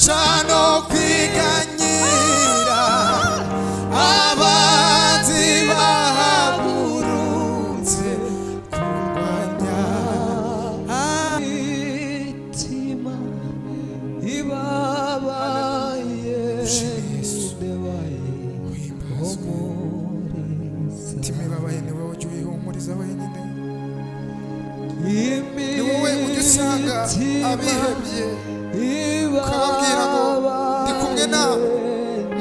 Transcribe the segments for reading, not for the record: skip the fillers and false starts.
shano kwiganyira abanzi bahagurutse kurwanya imitima ibabaye imitima ibabaye ni wowe ujya uyihumuriza wenyine ni wowe ujya usanga abihebye ukababwira ngo ndi kumwe nawe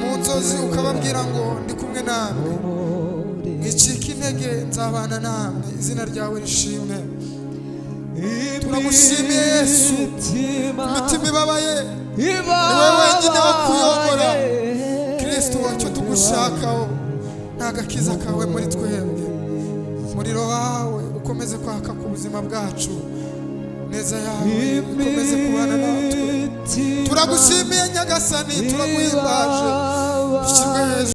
mu nzozi ukababwira ngo ndi kumwe nawe mwicika intege nzabana namwe izina ryawe rishimwe turagushimiye Yesu imitima ibabaye ni wowe wenyine wo kuyobora Kristo wacyo tugushakaho nta gakiza kawe muri twebwe umuriro wawe ukomeze kwaka ku buzima bwacu neza yawe ukomeze kubana natwe turagushimiye Nyagasani turaguhimbaje dushyirwe hejuru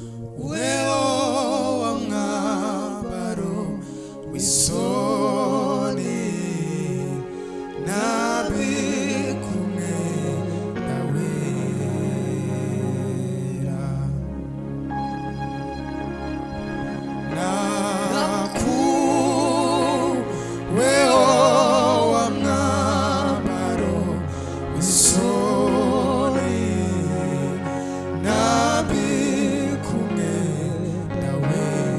nakuweho wa mwambaro w'isoni nabi kumwe nawera nakuweho wa mwambaro w'isoni nabi kumwe nawera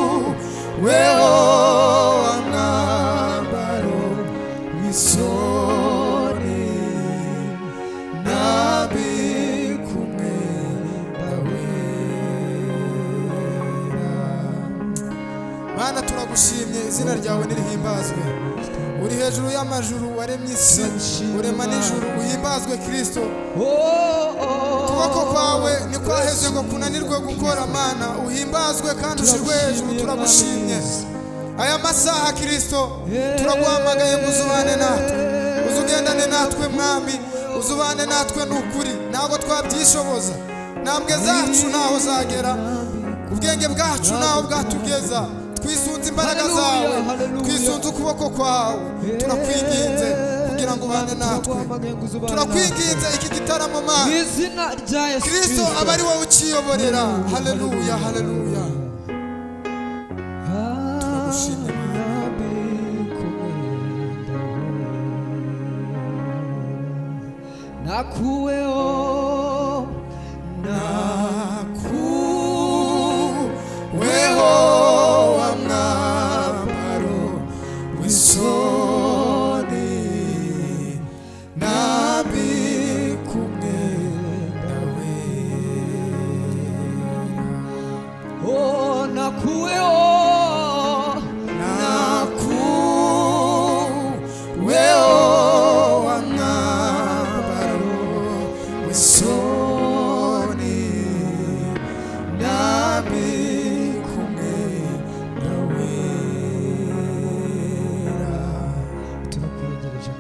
nakuweho wa mwambaro w'isoni nabi kumwe nawera Mana turagushimye izina ryawe nirihimbazwe uri hejuru y'amajuru waremye isi urema n'ijuru uhimbazwe Kristo ukuboko kwawe nikwaheze ngo kunanirwe gukora Mana uhimbazwe kandi ushirwe hejuru turagushimye aya masaha Kristo turaguhamagaye ngo uzubane natwe uzugendane natwe mwami uzubane natwe n'ukuri ntabwo twabyishoboza ntambwe zacu ntaho zagera ubwenge bwacu ntaho bwatugeza twisunze imbaraga zawe twisunze ukuboko kwawe turakwinginze kugira ngo ubane natwe turakwinginze iki gitaramo Mana Kristo aba ari wowe ukiyoborera haleluya haleluya turagushimye nakuweho wa mwambaro w'isoni nabi kumwe nawera nakuweho wa mwambaro w'isoni nabi kumwe nawera turakwegereje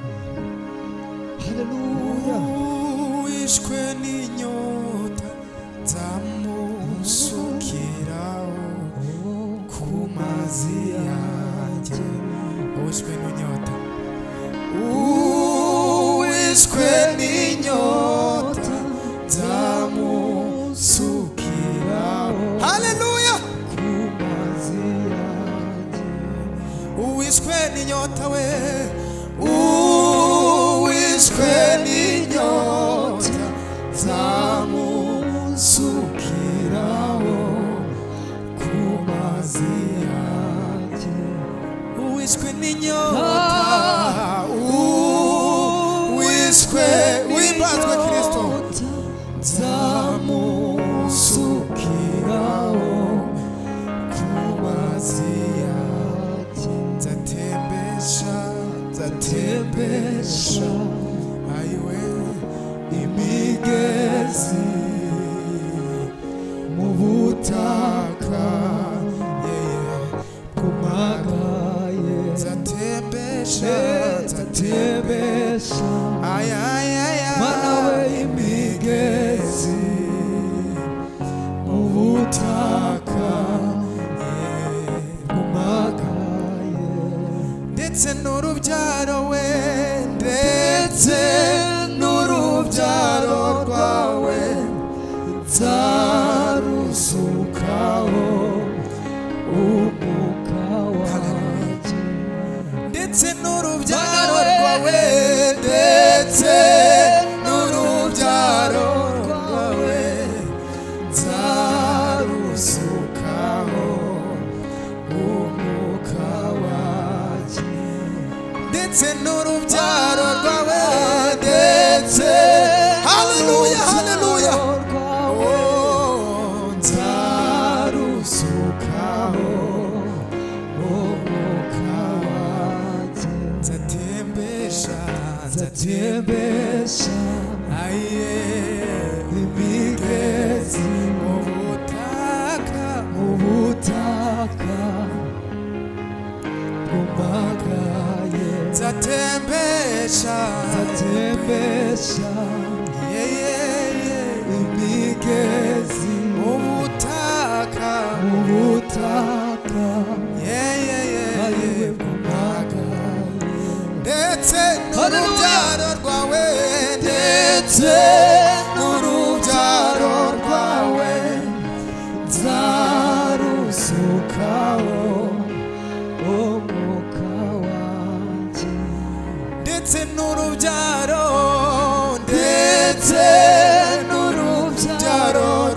haleluya wishwe n'inyota nzamusukiraho ku mazi yanjye wishwe n'inyota wishwe n'inyota nzamusukiraho haleluya ku mazi yanjye wishwe n'inyota we wishwe n'inyota nzamusukiraho ku mazi yanjye wishwe n'inyota wishwe wimbazwe Kristo nzamusukiraho ku mazi yanjye nzatembesha ayiwe imigezi mu butaka kumagaye nzatembesha mana we imigezi butaka bumagaye ndetse n'urubyaro we ndetse n'urubyaro rwawe nzarusukaho umwuka wanjye ndetse n'urubyaro rwawe ndetse n'urubyaro rwawe nzarusukaho umwuka wanjye ndetse n'urubyaro rwawe ndetse haleluya haleluya nzarusukaho umwuka wanjye nzatembesha aye imigezi mu butaka bumagaye nzatembesha imigezi mu butaka bumagaye ndetse n'urubyaro rwawe ndetse n'urubyaro rwawe nzarusukaho umwuka wanjye ndetse n'urubyaro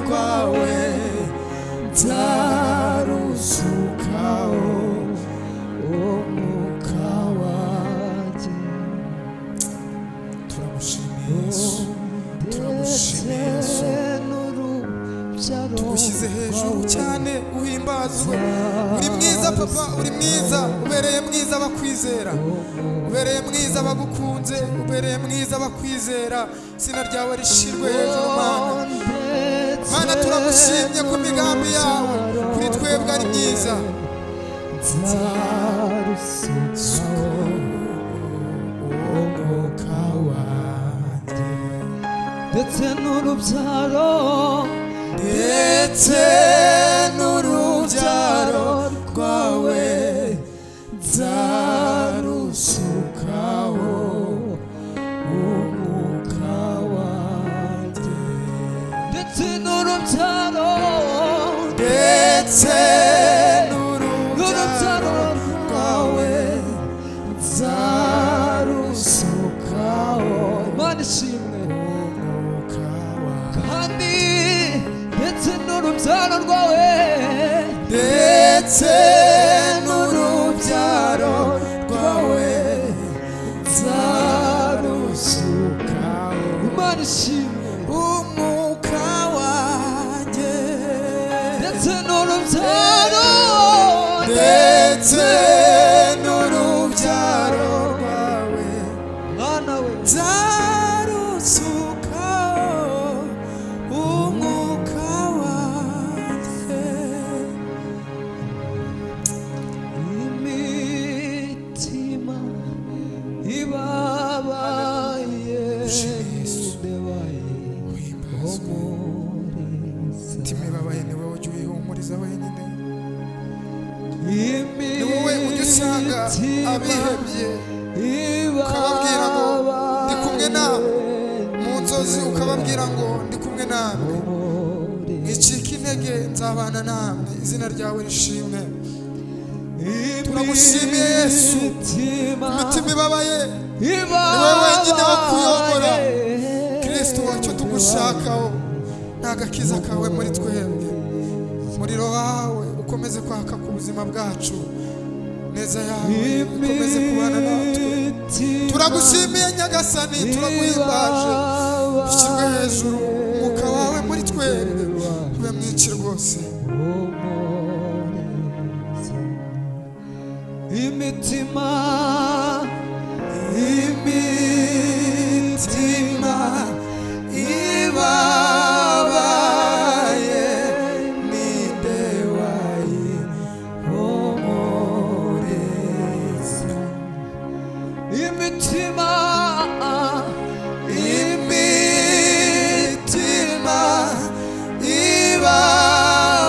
rwawe nzarusukaho umwuka wanjye turamushimiye Yesu tugushyize hejuru cyane uhimbazwe uri mwiza papa uri mwiza ubereye mwiza abakwizera ubereye mwiza abagukunze ubereye mwiza abakwizera izina ryawe rishirwe hejuru Mana turagushimye ku migambi yawe kuri twebwe ari myiza umwuka wanjye ndetse n'urubyaro rwawe nzarusukaho umwuka wanjye ndetse n'urubyaro rwawe nzarusukaho Imana ishimwe kandi ndetse n'urubyaro rwawe nzarusukaho Imana ishimwe umwuka wanjye ndetse n'urubyaro rwawe mwana we nzarusukaho umwuka wanjye imitima ibabaye imitima ibabaye ni wowe ujya uyihumuriza wenyine ni wowe ujya usanga abihebye ukababwira ngo ndi kumwe nawe mu nzozi ukababwira ngo ndi kumwe nawe mwicika intege nzabana namwe izina ryawe rishimwe turagushimiye Yesu imitima ibabaye ni wowe wenyine wo kuyobora Kristo icyo tugushakaho nta gakiza kawe muri twebwe umuriro wawe ukomeze kwaka ku buzima bwacu neza yawe ukomeze kubana natwe turagushimiye Nyagasani turaguhimbaje ushyirwe hejuru umwuka wawe muri twebwe ube mwinshi rwose imitima ibabaye ninde wayihumuriza imitima ibabaye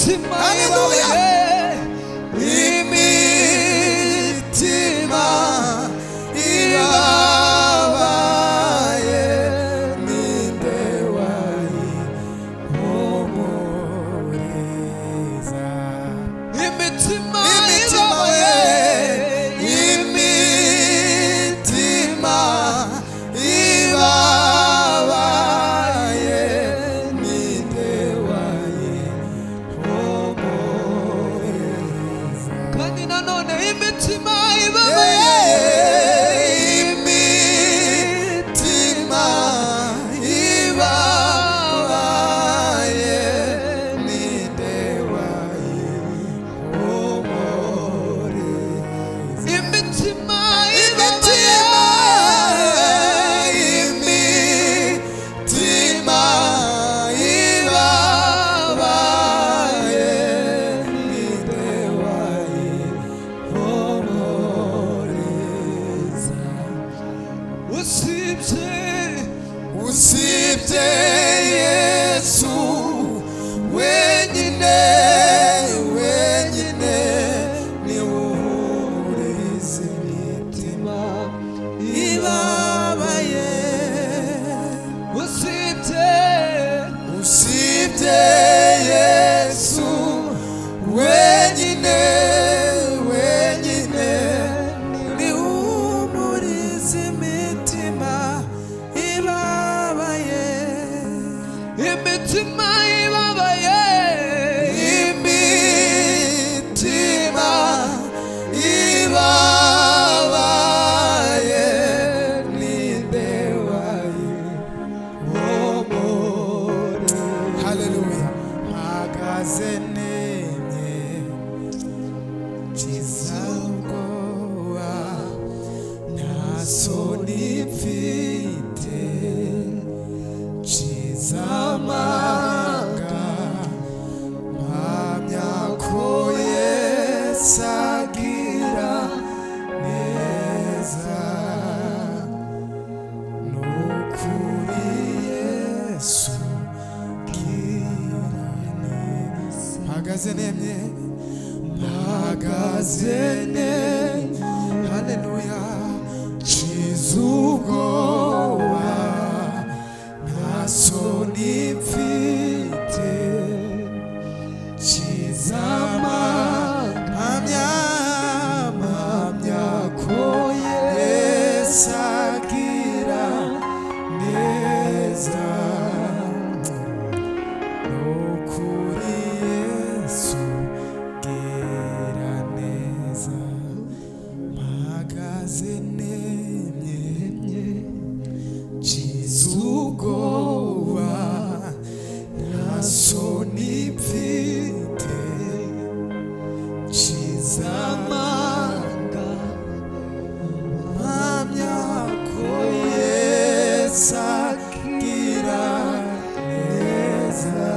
Haleluya. Imitima ibabaye ninde wayihumuriza. Imitima ibabaye ninde wayihumuriza. Kandi nanone imitima ibabaye, imitima ibabaye ninde wayihumuriza. Imitima usibye Yesu wenyine ni uhumuriza imitima ibabaye. Usibye Yesu wenyine ni uhumuriza imitima ibabaye. Imitima ibabaye, imitima ibabaye ninde wayihumuriza. Haleluya. Mpagaze nemye nkiza ubwoba, nta soni mfite, nkiza amanga, mpamya ko Yesu agira neza. Nukuri Yesu agira neza. Mpagaze nemye, haleluya, nkiza ubwoba, nta soni mfite, nkiza amanga, mpamya ko Yesu agira neza. Nukuri Yesu agira neza. Mpagaze nemye nkiza ubwoba, nta soni mfite, nkiza amanga, mpamya ko Yesu agira neza.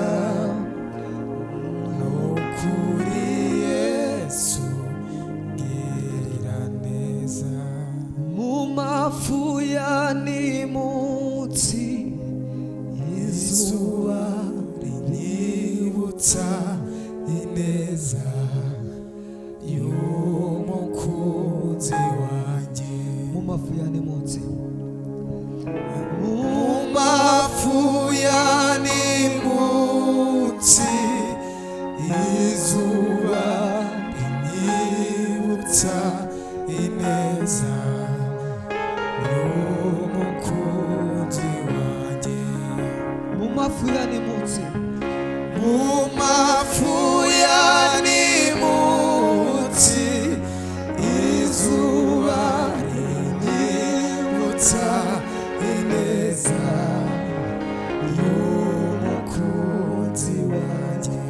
Nukuri Yesu agira neza. Mu mafu ya nimutsi izuba rinyibutsa ineza y'umukunzi wanjye. Mu mafu ya nimutsi, mu mafu ya nimutsi izuba rinyibutsa ineza y'umukunzi wanjye. Mu mafu ya nimutsi, mu mafu ya nimutsi izuba rinyibutsa ineza y'umukunzi wanjye.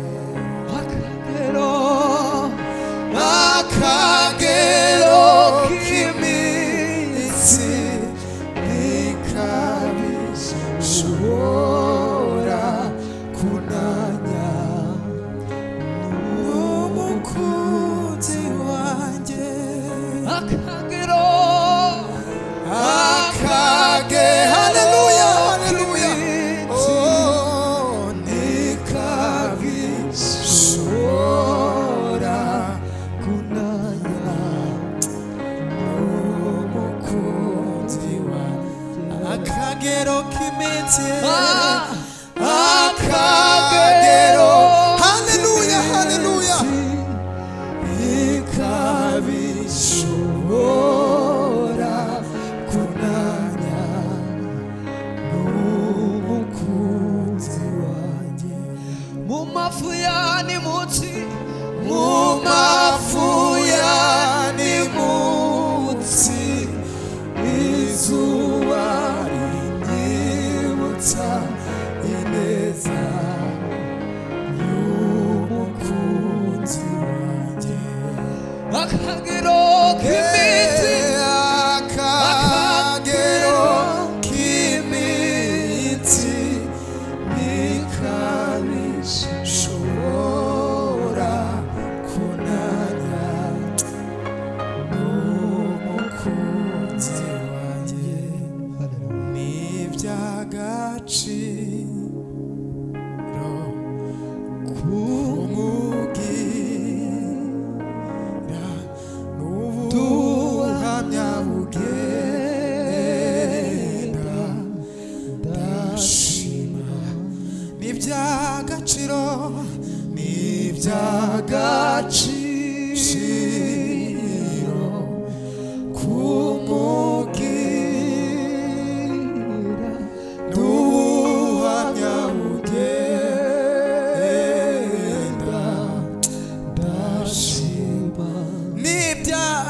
Akagero k'iminsi ntikabishobora kunanya n'umukunzi wanjye. Haleluya, haleluya. Oh, ntikabishobora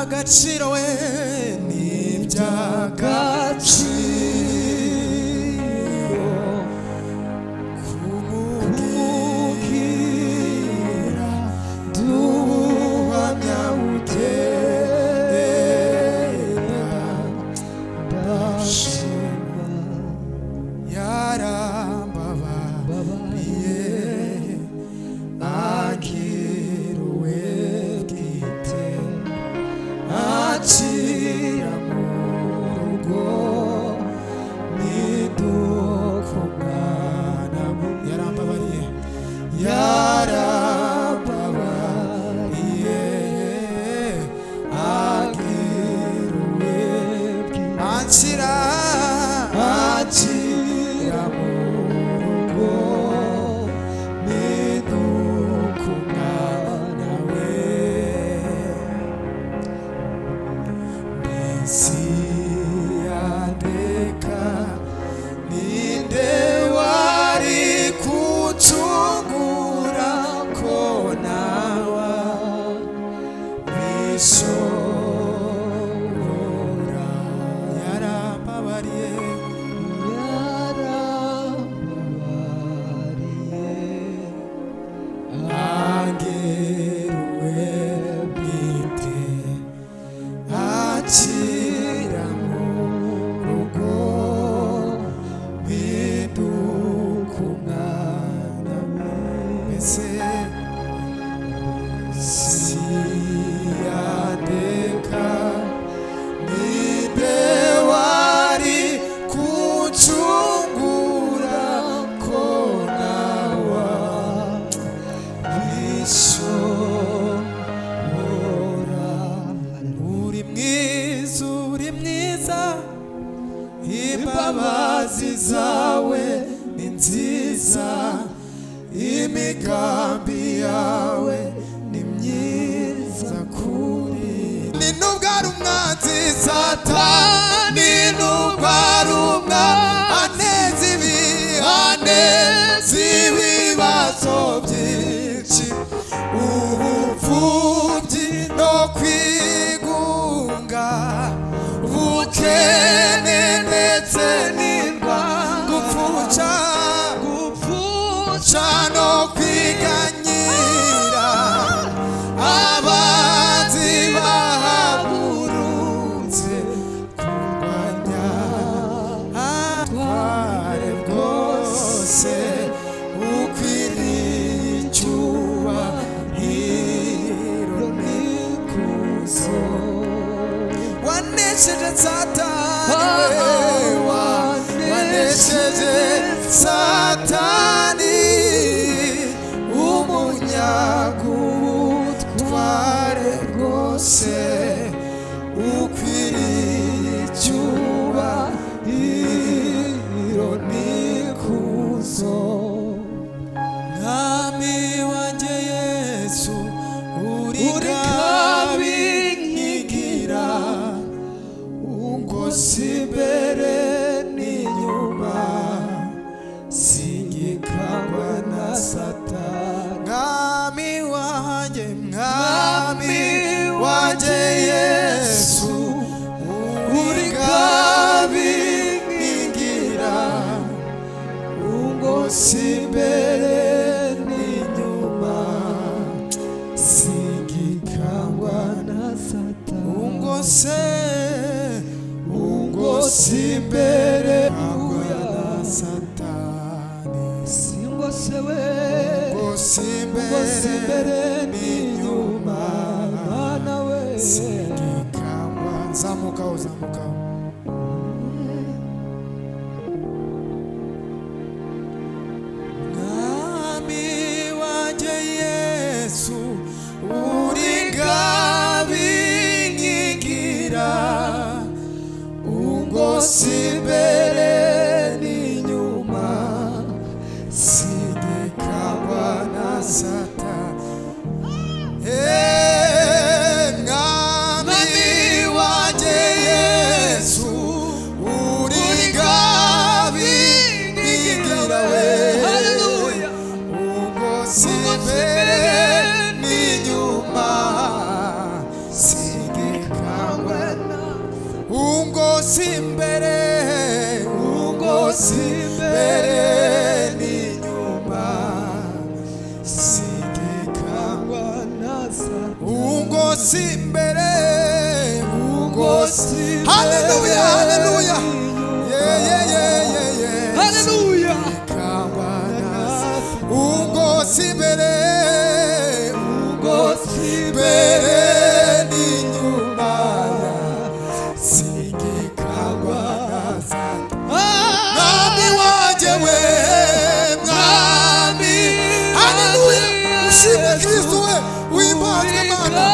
Agaciro we n'iby'agaciro kumubwira duhamya ugenda ndashima yarambabariye agiruwe bwite akira mu rugo niduka umwana yarambabariye agiruwe akira mu rugo niduka umwana we siyandeka ninde wari kucungura ko nawa bishobora yarambabariye ageruwe bwite akira mu rugo biduka umwana wese siyandeka ninde wari kucungura ko nawa bishobora uri mwiza imbabazi zawe ni nziza imigambi yawe ni myiza kuri ni nubwo ari umwanzi satani nubwo ari aneza ibibazo byinshi ubupfubyi no kwigunga ubukene ndetse n'indwara gupfuca no kwiganyira abanzi bahagurutse kurwanya atware bwose ukwiriye icyubahiro n'ikuzo wanesheje satani wanesheje simbere n'inyuma singikangwa na Satani ungose imbere na Satani ungose imbere n'inyuma Mana we singikangwa zamukaho simbere n'inyuma singikangwa na Satani mwami wanjye Yesu uri ngabi nkingira we ungose imbere n'inyuma singikangwa ungose imbere n'inyuma singikangwa na Satani ungose imbere haleluya haleluya haleluya singikangwa na Satani ungose imbere n'inyuma singikangwa na Satani mwami wanjye we mwami haleluya ushimwe Kristo we wimbazwe Mana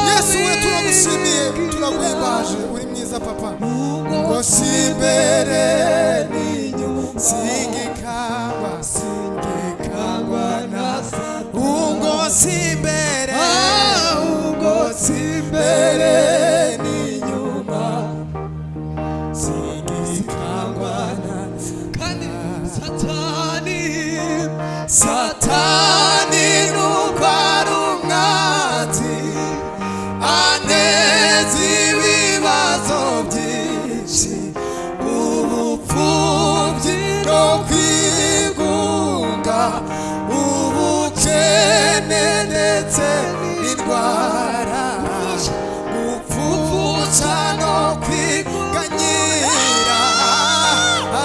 Yesu we turagushimiye turaguhimbaje uri mwiza papa ungose imbere n'inyuma singikangwa na Satani ungose imbere n'inyuma singikangwa na Satani nuko ari umwanzi aneza ibibazo byinshi ubupfubyi no kwigunga ubukene ndetse n'indwara gupfusha no kwiganyira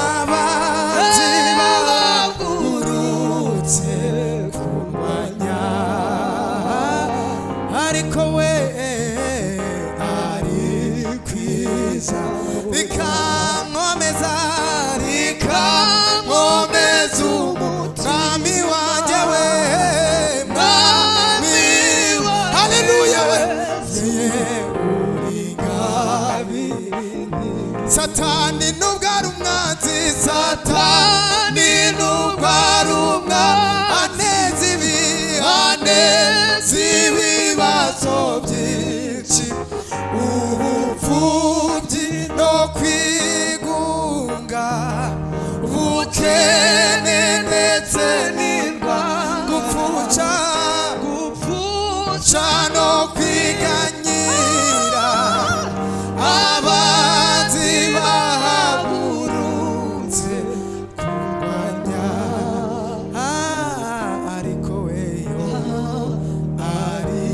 abanzi bahagurutse kurwanya ariko we ari kwiza rikankomeza umutami wanjye we mwami haleluya we uri ngabi Satani nubwo ari umwanzi aneza ibibazo byinshi ubupfubyi no kwigunga ubukene ndetse n'indwara gupfuca no kwiganyira abanzi bahagurutse kurwanya ariko weyo ari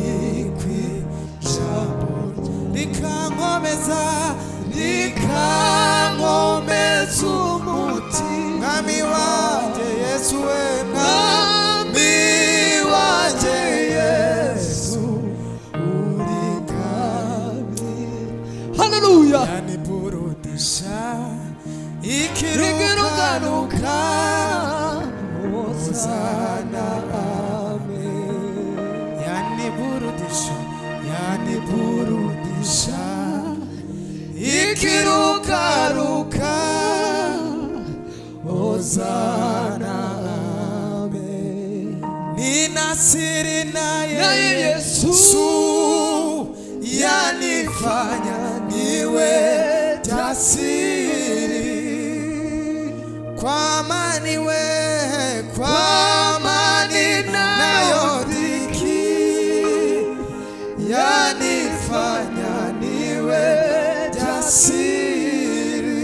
kw'ijambo rikankomeza umutima mwami wanjye Yesu we mwami wanjye Yesu uri ngabi haleluya yaniburudisha ikiruganuka Hosana amen yaniburudisha ikirugaruka Hosana amen ninasiri naye Yesu yanifanya niwe jasiri kwa amani nayo dhiki yanifanya niwe jasiri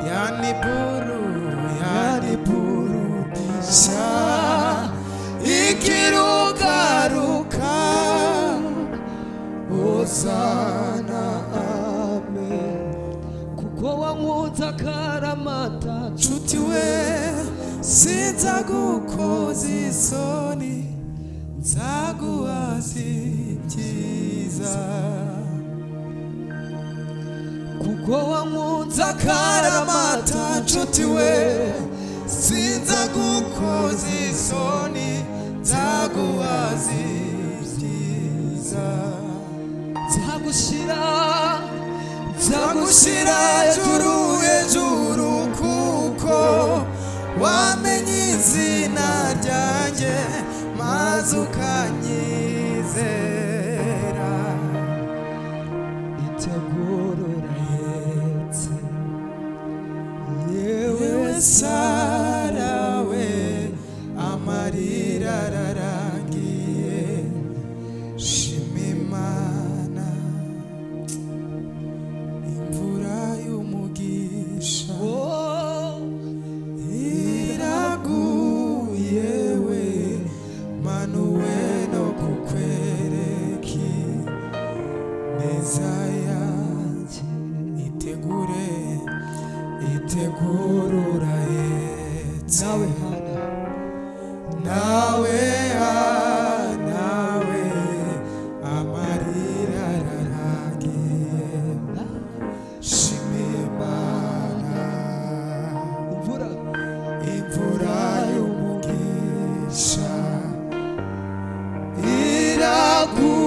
yaniburu hosana amen kuko wankunze akaramata nshuti we sinza gukoza isoni nzaguhaza ibyiza kuko wankunze akaramata nshuti we sinza gukoza isoni nzaguhaza ibyiza nzagushira hejuru hejuru kuko wamenye izina ryanjye maze ukanyizera iteguro urahetse yewe Sara we amarira ararangiye shima Imana imvura y'umugisha iraguye we manuwe no kukwereki neza yanjye itegure urahetse nawe amarira ararangiye shima Imana imvura y'umugisha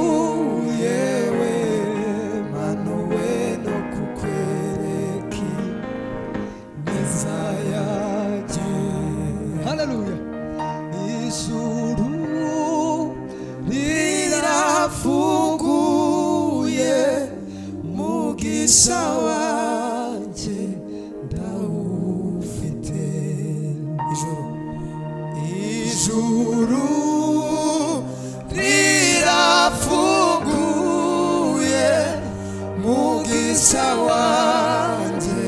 iraguye we manuwe no kukwereki neza yanjye haleluya ijuru rirafunguye mugisha wanjye ndawufite ijuru rirafunguye mugisha wanjye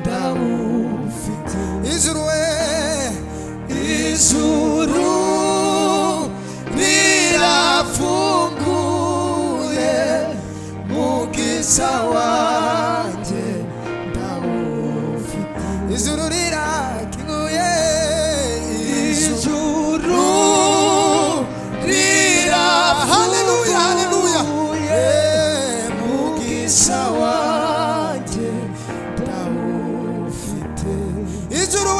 ndawufite ijuru rirafunguye mugisha wanjye ndawufite ijuru rirakinguye haleluya haleluya mugisha wanjye ndawufite ijuru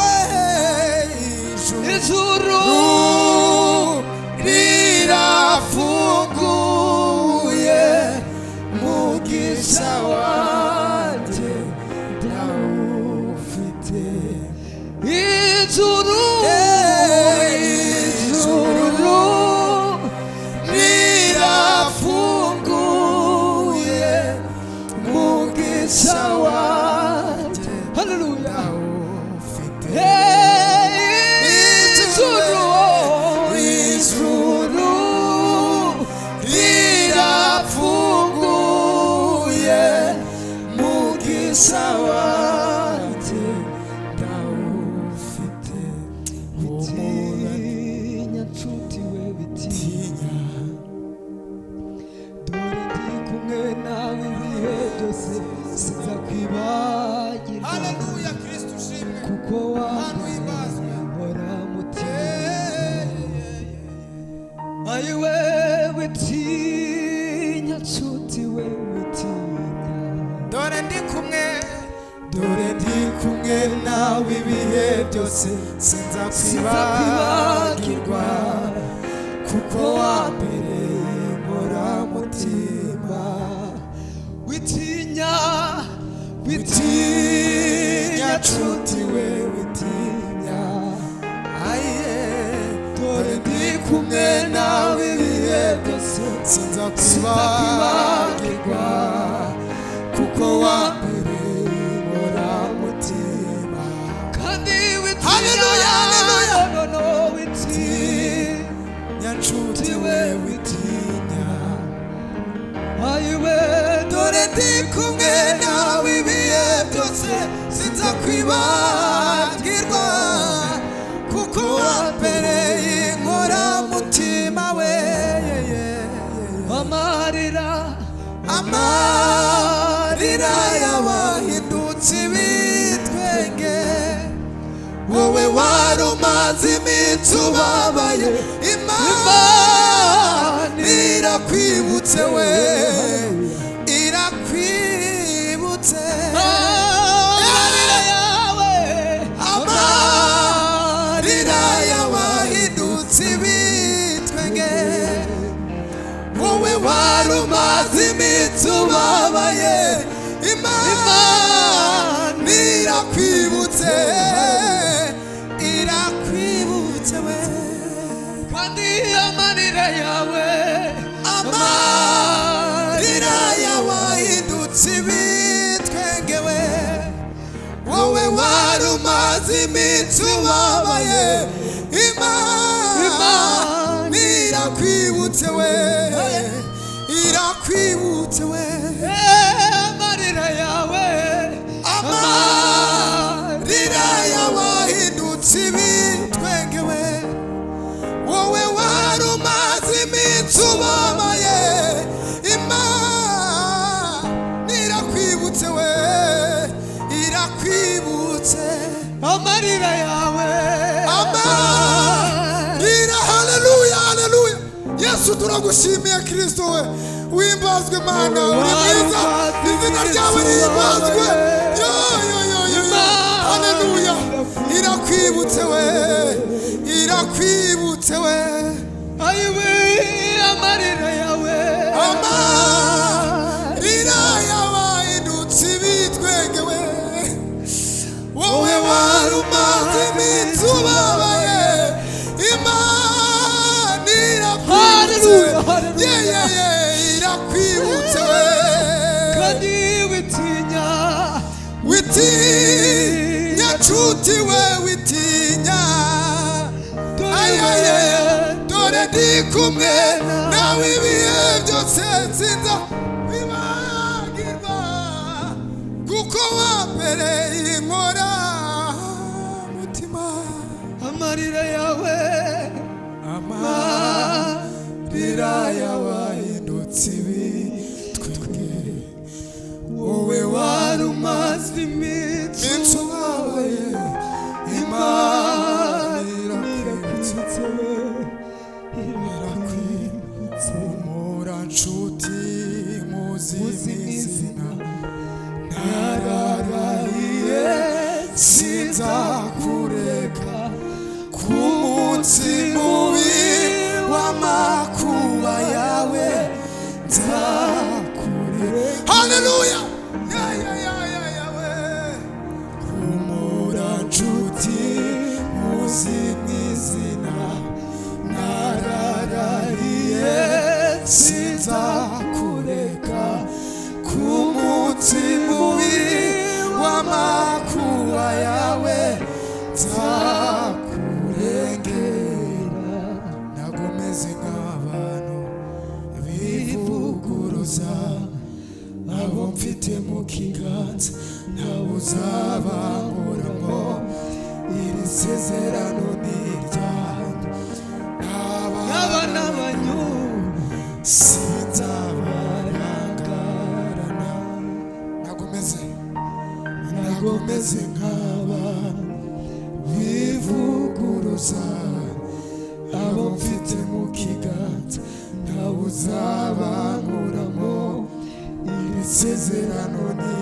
rirafunguye mugisha wanjye ndawufite ijuru rirafunguye mugisha wanjye haleluya ndawufite ijuru rirafunguye mugisha wanjye ndawufite bitinya nshuti we bitinya dore ndi kumwe nawe ibihe byose sinzakwibagirwa haleluya Kristo ushimwe kuko wambaye inkoramutima ayiwe witinya nshuti we witinya dore ndi kumwe nawe ibihe byose sinzakwibagirwa kuko wambereye inkoramutima witinya nshuti we witinya aye dore ndi kumwe nawe ibihe byose sinzakwibagirwa kuko wambereye inkoramutima kandi haleluya haleluya witinya nshuti we witinya ayiwe dore ndi kumwe nawe ibihe byose sinzakwibagirwa kuko wambereye inkoramutima we amarira amarira y'abahindutse ibitwenge, wowe wari umaze iminsi ubabaye, Imana irakwibutse we, irakwibutse amarira yawe, amarira y'abahindutse ibitwenge, wowe wari umaze iminsi ubabaye, Imana irakwibutse, irakwibutse we, kandi amarira yawe, amarira y'abahindutse ibitwenge we, wowe wari umaze iminsi ubabaye, Imana irakwibutse we, irakwibutse we, amarira yawe, amarira y'abahindutse ibitwenge we, wowe wari umaze iminsi ubabaye, Imana irakwibutse we, irakwibutse amarira yawe, amarira. Haleluya, haleluya. Yesu turagushimiye Kristo we, wimbazwe Mana, uri mwiza, izina ryawe rihimbazwe. Haleluya, irakwibutse we, irakwibutse we, ayiwe amarira yawe, amarira y'abahindutse ibitwenge we, wowe wari umaze iminsi ubabaye, Imana irakwibutse, irakwibutse we, kandi witinya, witinya nshuti we, witinya, dore ndi kumwe nawe ibihe byose, sinza bibagirwa, kuko wambereye inkora mutima. Amarira yawe, amarira y'abahindutse ibitwenge, wowe wari umaze iminsi ubabaye, Imana irakwibutse we, irakwibutse. Humura nshuti muzi izina, nararahiye sinzakureka, ku munsi mubi w'amakuba yawe nzakureka. Haleluya, humura nshuti muzi izina, nararahiye sinzakureka, ku munsi mubi w'amakuba yawe nzakurengera. Nagomeze nk'abantu bivuguruza, abo mfite mu kiganza ntawe uzabankuramo, iri sezerano ni iryanjye, n'abana banyu sinzabarangarana. Nagomeze nk'abantu bivuguruza, abo mfite mu kiganza ntawe uzabankuramo, iri sezerano ni